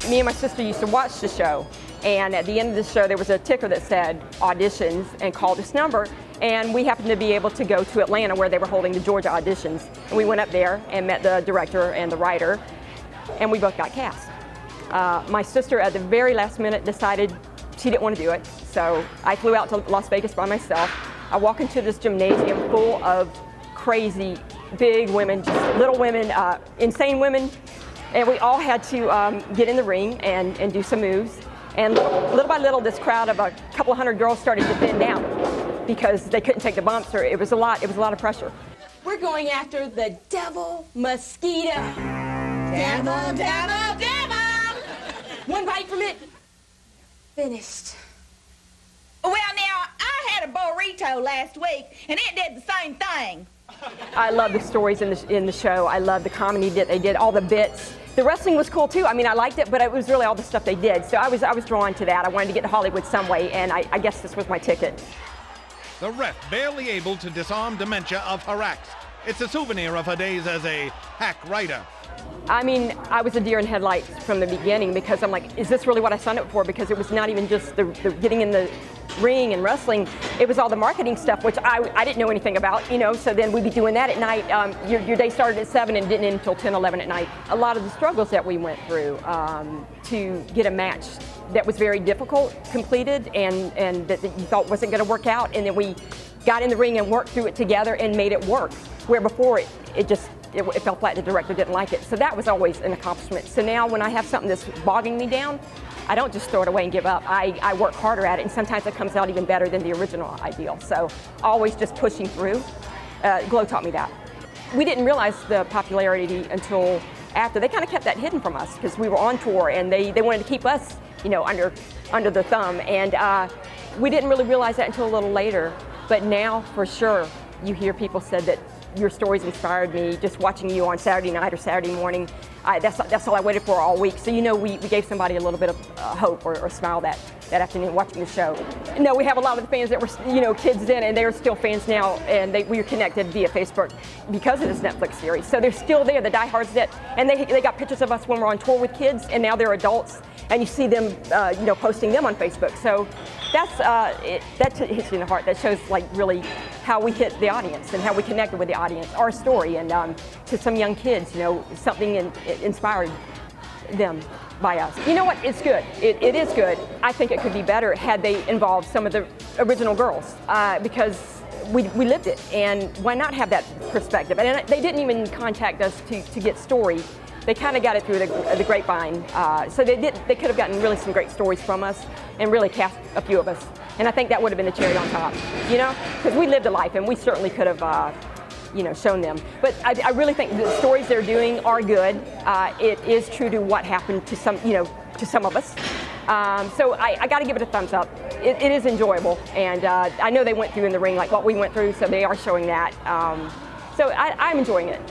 Me and my sister used to watch the show, and at the end of the show there was a ticker that said auditions and call this number, and we happened to be able to go to Atlanta where they were holding the Georgia auditions, and we went up there and met the director and the writer, and we both got cast. My sister at the very last minute decided she didn't want to do it, so I flew out to Las Vegas by myself. I walk into this gymnasium full of crazy big women, just little women, insane women, and we all had to get in the ring and do some moves. And little by little, this crowd of a couple hundred girls started to thin down because they couldn't take the bumps, or it was a lot of pressure. We're going after the devil mosquito. Devil, devil, devil! One bite from it, finished. Well, now, I had a burrito last week, and it did the same thing. I love the stories in the show. I love the comedy that they did, all the bits. The wrestling was cool too. I mean, I liked it, but it was really all the stuff they did. So I was drawn to that. I wanted to get to Hollywood some way, and I guess this was my ticket. The ref barely able to disarm dementia of her acts. It's a souvenir of her days as a hack writer. I mean, I was a deer in headlights from the beginning because I'm like, is this really what I signed up for? Because it was not even just the getting in the ring and wrestling. It was all the marketing stuff, which I didn't know anything about, you know, so then we'd be doing that at night. Your day started at 7 and didn't end until 10, 11 at night. A lot of the struggles that we went through to get a match that was very difficult completed and that you thought wasn't going to work out, and then we got in the ring and worked through it together and made it work, where before it fell flat. The director didn't like it. So that was always an accomplishment. So now when I have something that's bogging me down, I don't just throw it away and give up. I work harder at it, and sometimes it comes out even better than the original ideal. So always just pushing through. Glow taught me that. We didn't realize the popularity until after. They kind of kept that hidden from us because we were on tour, and they wanted to keep us, you know, under the thumb. And we didn't really realize that until a little later. But now, for sure, you hear people said that your stories inspired me. Just watching you on Saturday night or Saturday morning, that's all I waited for all week. So you know, we gave somebody a little bit of hope or smile that afternoon watching the show. No, we have a lot of the fans that were, you know, kids then, and they're still fans now, and we were connected via Facebook because of this Netflix series. So they're still there, the diehards and they got pictures of us when we're on tour with kids, and now they're adults, and you see them, you know, posting them on Facebook. So that hits you in the heart. That shows like really how we hit the audience and how we connected with the audience, our story, and to some young kids, you know, something inspired them by us. You know what? It's good. It is good. I think it could be better had they involved some of the original girls because we lived it, and why not have that perspective? And they didn't even contact us to get story. They kind of got it through the grapevine. So they could have gotten really some great stories from us and really cast a few of us. And I think that would have been the cherry on top, you know, because we lived a life and we certainly could have, you know, shown them. But I really think the stories they're doing are good. It is true to what happened to some, you know, to some of us. So I got to give it a thumbs up. It is enjoyable, and I know they went through in the ring like what we went through, so they are showing that. So I'm enjoying it.